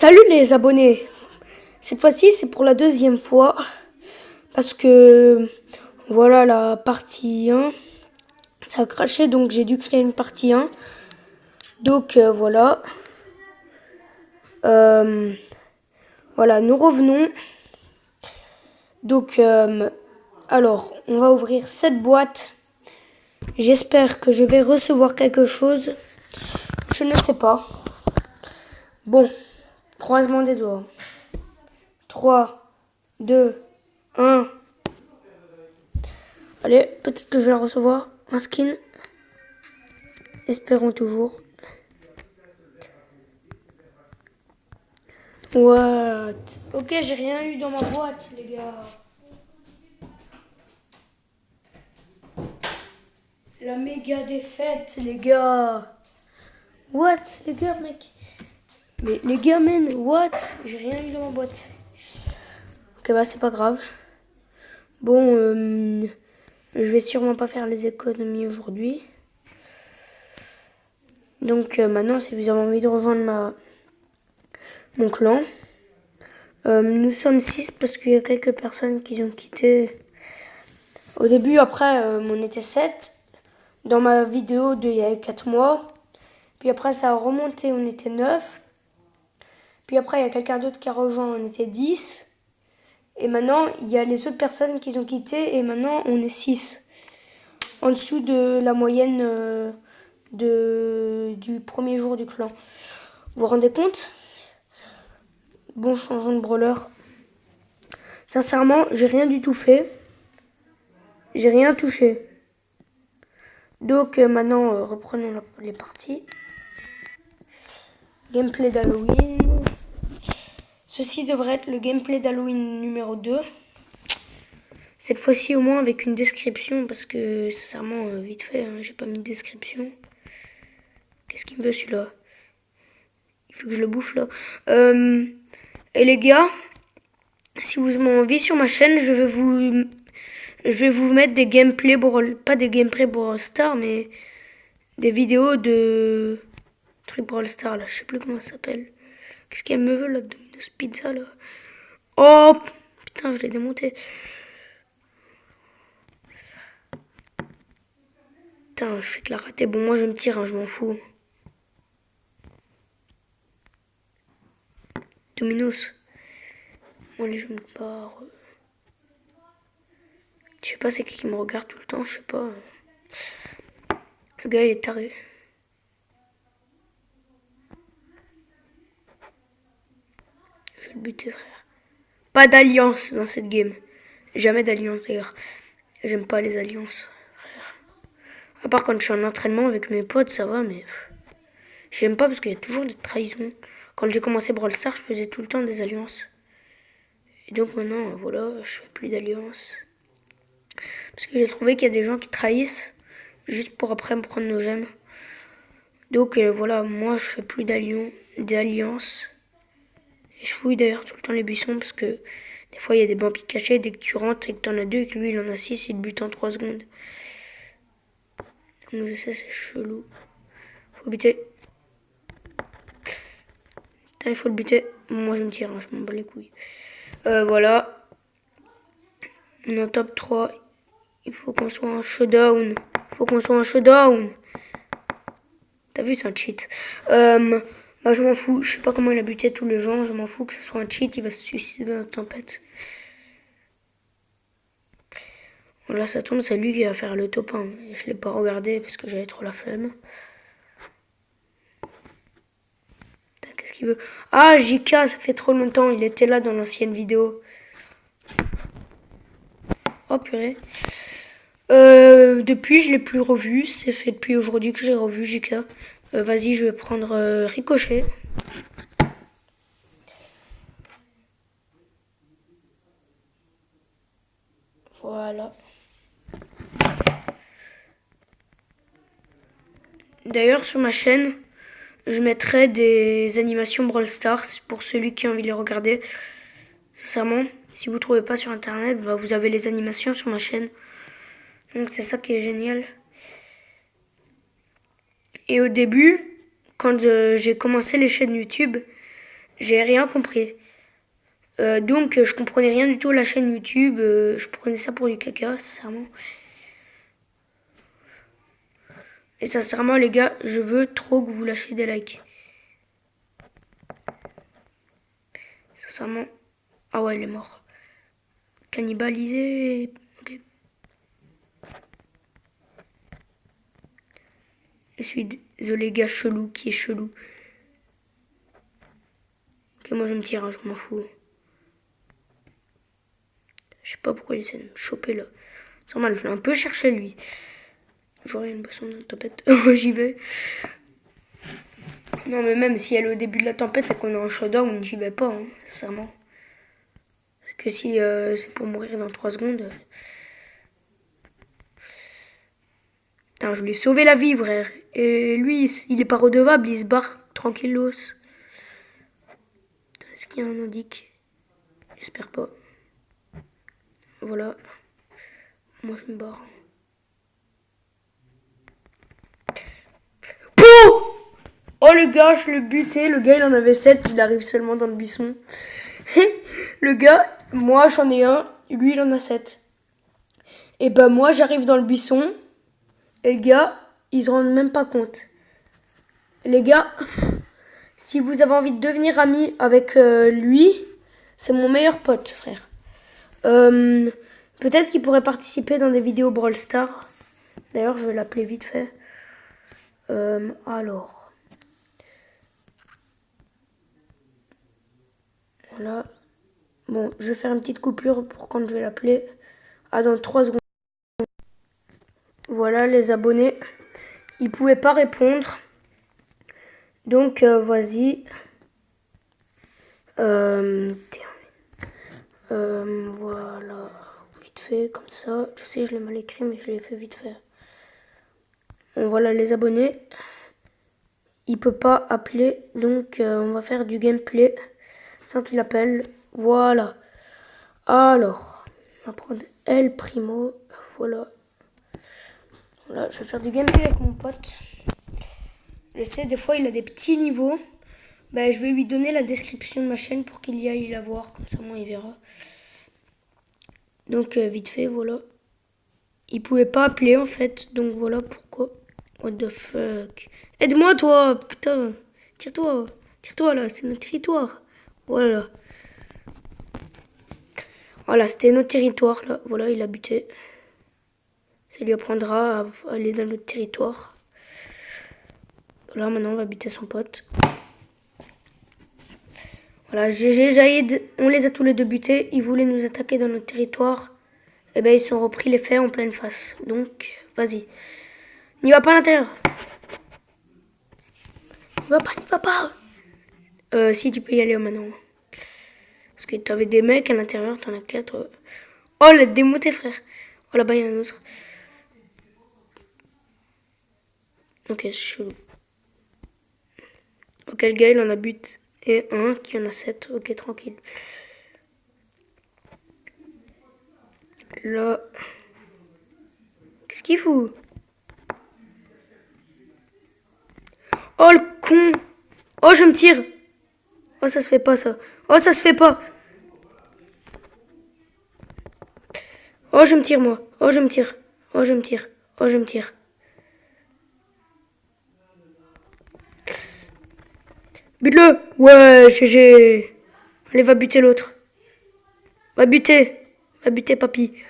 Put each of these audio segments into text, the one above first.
Salut les abonnés. Cette fois-ci, c'est pour la deuxième fois. Parce que, voilà, la partie 1, ça a craché, donc j'ai dû créer une partie 1. Donc, voilà. Euh, voilà, nous revenons. Donc, alors, on va ouvrir cette boîte. J'espère que je vais recevoir quelque chose. Je ne sais pas. Bon, croisement des doigts. 3, 2, 1. Allez, peut-être que je vais recevoir un skin. Espérons toujours. What? Ok, j'ai rien eu dans ma boîte, les gars. La méga défaite, les gars. What? Les gars, mec. Mais les gars, man, what? J'ai rien eu dans ma boîte. Ok, bah, c'est pas grave. Bon, je vais sûrement pas faire les économies aujourd'hui. Donc, maintenant, si vous avez envie de rejoindre mon clan, nous sommes 6 parce qu'il y a quelques personnes qui ont quitté. Au début, après, on était 7. Dans ma vidéo d'il y a 4 mois. Puis après, ça a remonté, on était 9. Puis après, il y a quelqu'un d'autre qui a rejoint, on était 10. Et maintenant, il y a les autres personnes qui ont quitté et maintenant, on est 6. En dessous de la moyenne du premier jour du clan. Vous vous rendez compte? Bon, changeons de brawler. Sincèrement, j'ai rien du tout fait. J'ai rien touché. Donc maintenant, reprenons les parties. Gameplay d'Halloween. Ceci devrait être le gameplay d'Halloween numéro 2. Cette fois-ci au moins avec une description parce que sincèrement vite fait, hein, j'ai pas mis de description. Qu'est-ce qu'il me veut celui-là? Il faut que je le bouffe là. Et les gars, si vous avez envie sur ma chaîne, je vais vous mettre des gameplays, pas des gameplays Brawl Stars, mais des vidéos de trucs Brawl Stars là, je sais plus comment ça s'appelle. Qu'est-ce qu'elle me veut là, Domino's Pizza là? Oh putain, je l'ai démonté. Putain, je fais que la rater. Bon, moi je me tire, hein, je m'en fous. Domino's. Bon, allez, je me barre. Je sais pas, c'est qui me regarde tout le temps, je sais pas. Le gars, il est taré. Je vais le buter, frère. Pas d'alliance dans cette game. Jamais d'alliance d'ailleurs. J'aime pas les alliances, frère. À part quand je suis en entraînement avec mes potes, ça va, mais j'aime pas parce qu'il y a toujours des trahisons. Quand j'ai commencé Brawl Stars, je faisais tout le temps des alliances. Et donc maintenant, voilà, je fais plus d'alliances. Parce que j'ai trouvé qu'il y a des gens qui trahissent juste pour après me prendre nos gemmes. Donc voilà, moi je fais plus d'alliances. Et je fouille d'ailleurs tout le temps les buissons parce que des fois il y a des bambis cachés. Dès que tu rentres et que t'en as deux et que lui il en a 6, il te bute en 3 secondes. Donc je sais, c'est chelou. Faut buter. Putain, il faut le buter. Moi je me tire, hein, je m'en bats les couilles. Voilà. On est en top 3. Il faut qu'on soit en showdown. T'as vu, c'est un cheat. Bah, je m'en fous. Je sais pas comment il a buté tous les gens. Je m'en fous que ce soit un cheat. Il va se suicider dans la tempête. Là, ça tombe. C'est lui qui va faire le top 1. Je l'ai pas regardé parce que j'avais trop la flemme. Qu'est-ce qu'il veut? Ah, JK, ça fait trop longtemps. Il était là dans l'ancienne vidéo. Oh, purée. Depuis, je l'ai plus revu. C'est fait depuis aujourd'hui que j'ai revu JK. Vas-y, je vais prendre Ricochet. Voilà. D'ailleurs, sur ma chaîne, je mettrai des animations Brawl Stars pour celui qui a envie de les regarder. Sincèrement, si vous trouvez pas sur internet, bah, vous avez les animations sur ma chaîne. Donc c'est ça qui est génial. Et au début, quand j'ai commencé les chaînes YouTube, J'ai rien compris. Donc, je comprenais rien du tout à la chaîne YouTube. Je prenais ça pour du caca, sincèrement. Et sincèrement, les gars, je veux trop que vous lâchiez des likes. Sincèrement. Ah ouais, il est mort. Cannibalisé. Ok. Je suis désolé, gars chelou qui est chelou. Ok, moi je me tire, hein, je m'en fous. Je sais pas pourquoi il essaie de me choper là. C'est normal, je l'ai un peu cherché lui. J'aurais une boisson de tempête. J'y vais. Non, mais même si elle est au début de la tempête et qu'on est en showdown, j'y vais pas, hein, sincèrement. Que si c'est pour mourir dans 3 secondes. Putain, je lui ai sauvé la vie, frère. Et lui, il est pas redevable, il se barre tranquillos. Est-ce qu'il y a un indique? J'espère pas. Voilà. Moi, je me barre. Pouh! Oh, le gars, je l'ai buté. Le gars, il en avait 7. Il arrive seulement dans le buisson. Le gars, moi, j'en ai un. Lui, il en a 7. Et bah, moi, j'arrive dans le buisson. Et le gars, ils se rendent même pas compte. Les gars, si vous avez envie de devenir ami avec lui, c'est mon meilleur pote, frère. Peut-être qu'il pourrait participer dans des vidéos Brawl Stars. D'ailleurs, je vais l'appeler vite fait. Alors. Voilà. Bon, je vais faire une petite coupure pour quand je vais l'appeler. Ah, dans 3 secondes. Voilà, les abonnés. Ils pouvaient pas répondre. Donc, vas-y. Voilà. Vite fait, comme ça. Je sais, je l'ai mal écrit, mais je l'ai fait vite fait. Bon, voilà, les abonnés. Il peut pas appeler. Donc, on va faire du gameplay sans qu'il appelle. Voilà. Alors, on va prendre El Primo. Voilà. Voilà, je vais faire du gameplay avec mon pote. Je sais, des fois, il a des petits niveaux. Ben, je vais lui donner la description de ma chaîne pour qu'il y aille la voir. Comme ça, moi, il verra. Donc, vite fait, voilà. Il pouvait pas appeler, en fait. Donc, voilà pourquoi. What the fuck. Aide-moi, toi. Putain. Tire-toi. Tire-toi, là. C'est notre territoire. Voilà. Voilà, c'était notre territoire, là. Voilà, il a buté. Ça lui apprendra à aller dans notre territoire. Voilà, maintenant, on va buter son pote. Voilà, GG, Jaïd, on les a tous les deux butés. Ils voulaient nous attaquer dans notre territoire. Et ben, ils sont repris les faits en pleine face. Donc, vas-y. N'y va pas à l'intérieur. N'y va pas, n'y va pas. Si, tu peux y aller maintenant. Parce que t'avais des mecs à l'intérieur, t'en as 4. Oh, la démonté, frère. Oh, là-bas, il y en a un autre. Ok, c'est chelou. Ok, le gars, il en a but. Et un qui en a 7. Ok, tranquille. Là. Qu'est-ce qu'il fout? Oh, le con. Oh, je me tire. Oh, ça se fait pas, ça. Oh, ça se fait pas. Oh, je me tire, moi. Oh, je me tire. Oh, je me tire. Oh, je me tire. Bute-le. Ouais, GG. Allez, va buter l'autre. Va buter. Va buter, papy.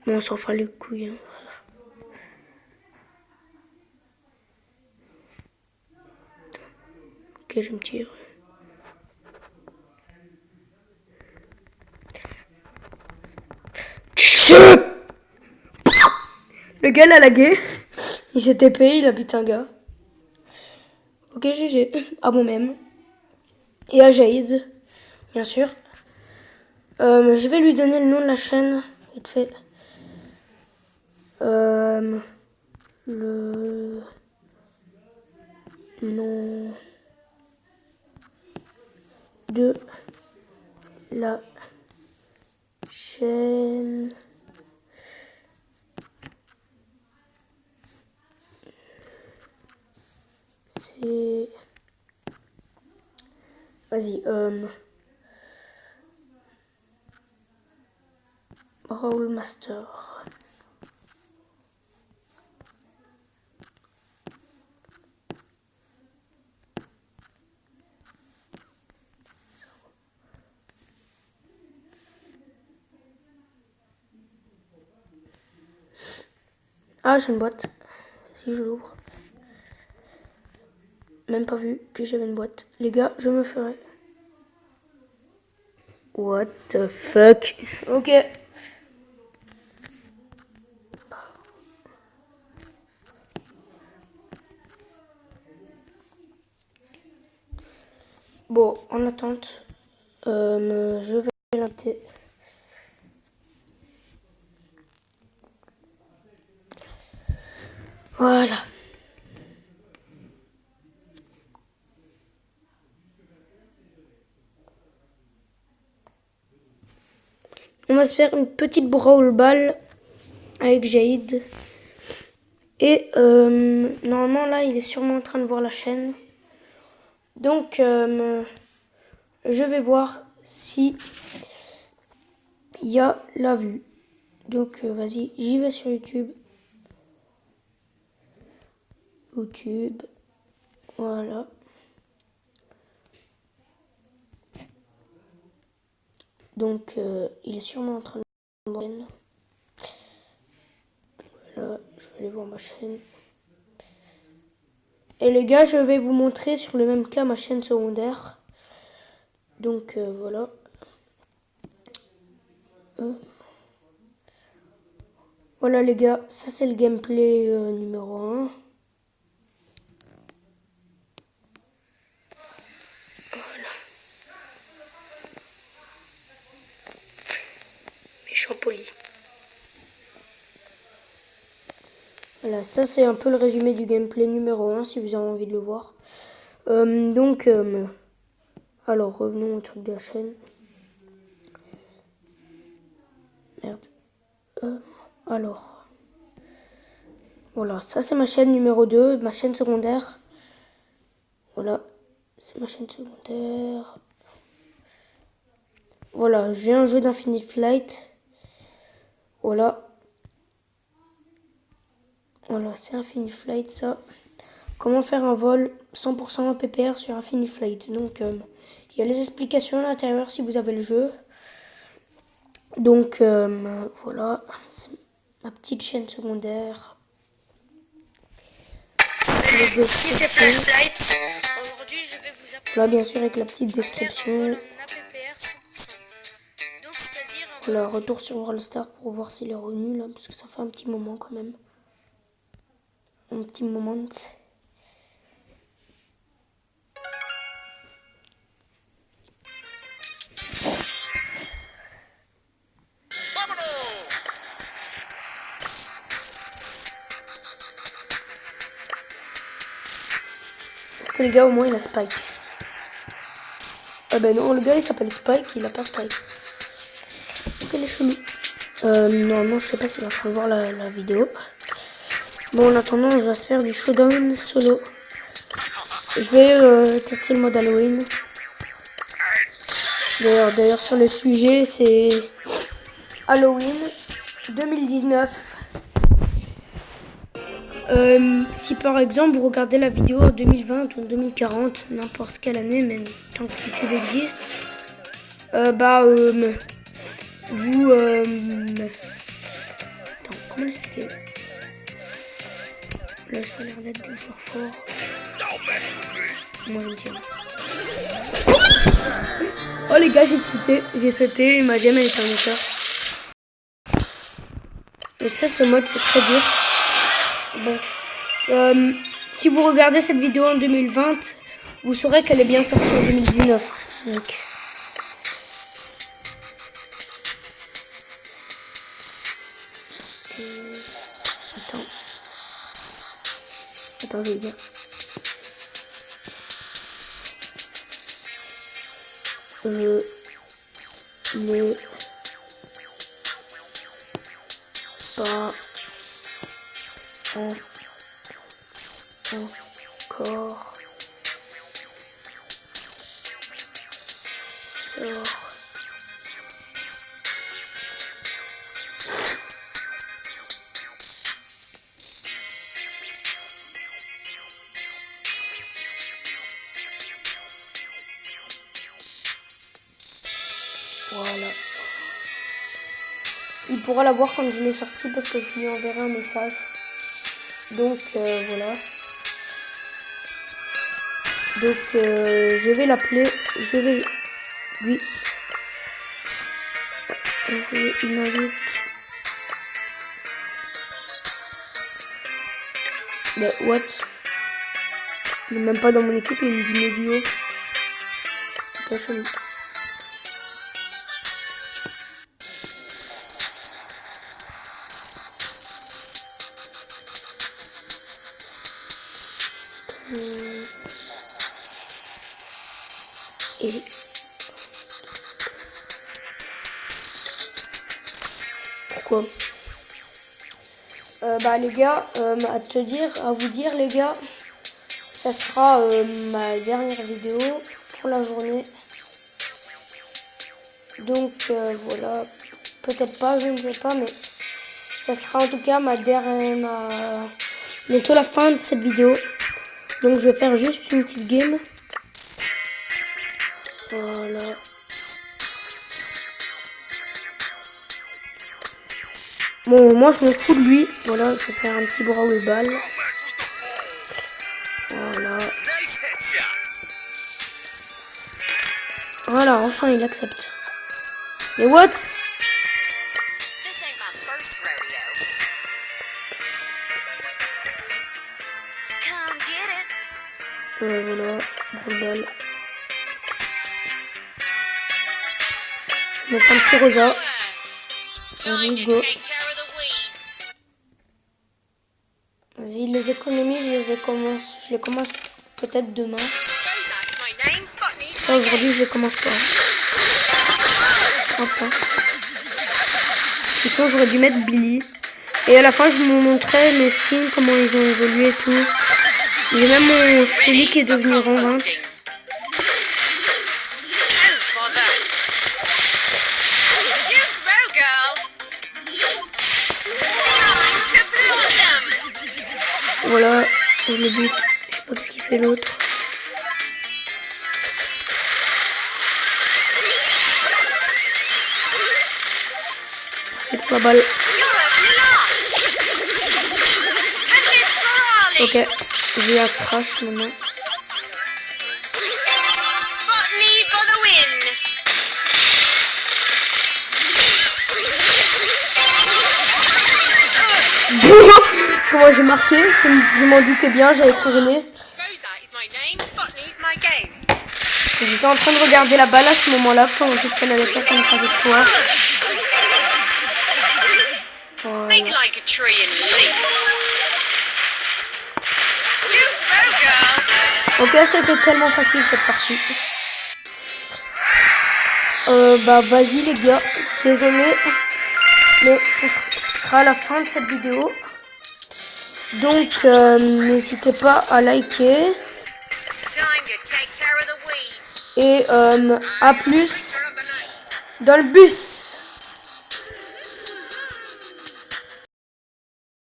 Bon, on s'en fera les couilles, hein, frère. Ok, je me tire. Le gars l'a lagué. Il s'est TP, il a buté un gars. Ok, GG. À bon même. Et à Jaïd, bien sûr. Je vais lui donner le nom de la chaîne, vite fait. Le nom de la chaîne. C'est Vas-y. Brawl Master. Ah, j'ai une boîte. Si je l'ouvre. Même pas vu que j'avais une boîte. Les gars, je me ferai. What the fuck? Ok. Bon, en attente, je vais l'inviter. Voilà. On va se faire une petite brawl ball avec Jade. Et normalement là, il est sûrement en train de voir la chaîne. Donc, je vais voir si il y a la vue. Donc, vas-y, j'y vais sur YouTube. YouTube. Voilà. Donc, il est sûrement en train de voir la chaîne. Voilà, je vais aller voir ma chaîne. Et les gars, je vais vous montrer sur le même cas ma chaîne secondaire. Donc, voilà. Voilà les gars, ça c'est le gameplay numéro 1. Voilà. Méchant poli. Voilà, ça c'est un peu le résumé du gameplay numéro 1 si vous avez envie de le voir. Donc, alors revenons au truc de la chaîne. Merde. Alors. Voilà, ça c'est ma chaîne numéro 2, ma chaîne secondaire. Voilà, c'est ma chaîne secondaire. Voilà, j'ai un jeu d'Infinite Flight. Voilà. Voilà, c'est Infinite Flight ça. Comment faire un vol 100% PPR sur Infinite Flight. Donc, il y a les explications à l'intérieur si vous avez le jeu. Donc, voilà, c'est ma petite chaîne secondaire. Si c'est Flashlight, aujourd'hui je vais vous apprendre. Voilà, bien sûr, avec la petite description. Un APPR 100%. Donc, c'est-à-dire Voilà, retour sur Brawl Stars pour voir s'il est revenu là, parce que ça fait un petit moment quand même. Un petit moment. Parce que les gars, au moins, il a Spike. Ah ben non, le gars, il s'appelle Spike, il a pas Spike. Donc, il est chelou. Normalement, je sais pas s'il va falloir voir la vidéo. Bon, en attendant, on va se faire du showdown solo. Je vais tester le mode Halloween. D'ailleurs, sur le sujet, c'est Halloween 2019. Si par exemple vous regardez la vidéo en 2020 ou en 2040, n'importe quelle année, même tant que YouTube existe, vous... Attends, comment l'expliquer? Là, ça a l'air d'être des joueurs forts. Moi, je me tiens. Oh les gars, j'ai sauté, ma gemme elle est en moteur. Et ça, ce mode, c'est très dur. Bon. Si vous regardez cette vidéo en 2020, vous saurez qu'elle est bien sortie en 2019. Donc. Attends, je vais dire. Mais pas encore Alors. Voilà. Il pourra la voir quand je l'ai sorti parce que je lui enverrai un message. Donc voilà. Donc je vais l'appeler. Je vais lui envoyer une invite. Mais what? Il n'est même pas dans mon équipe, il me dit Médio. C'est pas chelou. Et pourquoi? Bah les gars, à vous dire les gars, ça sera ma dernière vidéo pour la journée. Donc voilà, peut-être pas, je ne sais pas, mais ça sera en tout cas bientôt la fin de cette vidéo. Donc je vais faire juste une petite game. Voilà. Bon, moi je me fous de lui. Voilà, je vais faire un petit brawl ball. Voilà. Voilà, enfin il accepte. Mais what? Voilà, brawl ball. Je vais mettre un petit rosa. Vas-y, go. Vas-y, les économies, je les commence peut-être demain. Aujourd'hui, je les commence pas. Enfin. Du coup, j'aurais dû mettre Billy. Et à la fin, je vous montrerai mes skins, comment ils ont évolué et tout. J'ai même mon celui qui est devenu rang 20. Voilà, je le bute. Je sais pas ce qu'il fait l'autre. C'est la balle. Ok, j'ai un crash maintenant. Comment j'ai marqué? Je m'en doutais bien, j'avais tourné. J'étais en train de regarder la balle à ce moment-là. Qu'est-ce qu'elle allait faire comme trajectoire? Voilà. Ok, c'était tellement facile cette partie. Bah vas-y les gars, désolé, mais ce sera la fin de cette vidéo. Donc n'hésitez pas à liker. Et à plus dans le bus.